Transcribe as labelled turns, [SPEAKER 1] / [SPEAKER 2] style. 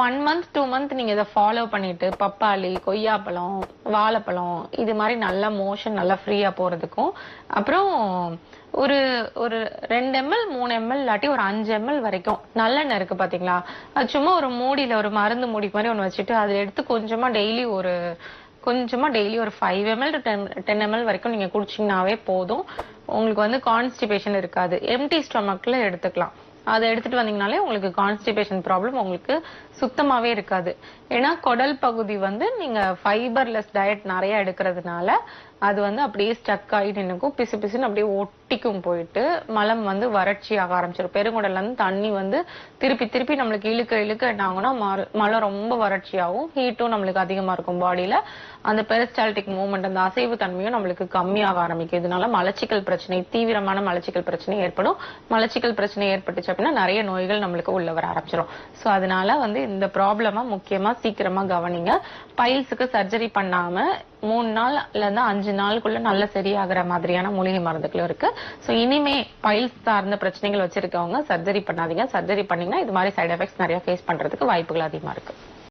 [SPEAKER 1] 1 month 2 month நீங்க இதை follow பண்ணிட்டு பப்பாளி, கொய்யாப்பழம், வாழைப்பழம் இது மாதிரி நல்லா மோஷன் நல்லா ஃப்ரீயா போறதுக்கும், அப்புறம் ஒரு ஒரு 2 ml 3 ml இல்லாட்டி ஒரு 5 ml வரைக்கும் நல்லெண்ணெய் இருக்கு பாத்தீங்களா, அது சும்மா ஒரு மூடியில ஒரு மருந்து மூடி மாதிரி ஒண்ணு வச்சுட்டு அதை எடுத்து கொஞ்சமா டெய்லி ஒரு 5 ml to 10 ml வரைக்கும் நீங்க குடிச்சீங்கன்னாவே போதும். உங்களுக்கு வந்து கான்ஸ்டிபேஷன் இருக்காது. எம்டி ஸ்டொமக்ல எடுத்துக்கலாம். அதை எடுத்துட்டு வந்தீங்கனாலே உங்களுக்கு கான்ஸ்டிபேஷன் ப்ராப்ளம் உங்களுக்கு சுத்தமாவே இருக்காது. ஏன்னா குடல் பகுதி வந்து நீங்க ஃபைபர்லெஸ் டயட் நிறைய எடுக்கிறதுனால அது வந்து அப்படியே ஸ்டக் ஆகி நினைக்கும், பிசு பிசுன்னு அப்படியே ஒட்டிக்கும், போயிட்டு மலம் வந்து வறட்சி ஆக ஆரம்பிச்சிடும். பெருங்குடல்ல இருந்து தண்ணி வந்து திருப்பி திருப்பி நம்மளுக்கு இழுக்க இழுக்க என்ன ஆகும்னா மலம் ரொம்ப வறட்சியாகும், ஹீட்டும் நம்மளுக்கு அதிகமா இருக்கும் பாடியில. அந்த பெரிஸ்டால்டிக் மூவ்மெண்ட் அந்த அசைவு தன்மையும் நம்மளுக்கு கம்மியாக ஆரம்பிக்கும். இதனால மலச்சிக்கல் பிரச்சனை, தீவிரமான மலச்சிக்கல் பிரச்சனை ஏற்படும். மலச்சிக்கல் பிரச்சனை ஏற்பட்டுச்சு அப்படின்னா நிறைய நோய்கள் நம்மளுக்கு உள்ள வர ஆரம்பிச்சிடும். சோ அதனால வந்து இந்த ப்ராப்ளமா முக்கியமா சீக்கிரமா கவனிங்க. பைல்ஸுக்கு சர்ஜரி பண்ணாம 3 நாள் இல்ல 5 நாளுக்குள்ள நல்ல சரியாகிற மாதிரியான மூலிகை மருந்துகளும் இருக்கு. சோ இனிமே பைல்ஸ் சார்ந்த பிரச்சனைகள் வச்சிருக்கவங்க சர்ஜரி பண்ணாதீங்க. சர்ஜரி பண்ணீங்கன்னா இது மாதிரி சைடு எஃபெக்ட்ஸ் நிறைய ஃபேஸ் பண்றதுக்கு வாய்ப்புகள் அதிகமா இருக்கு.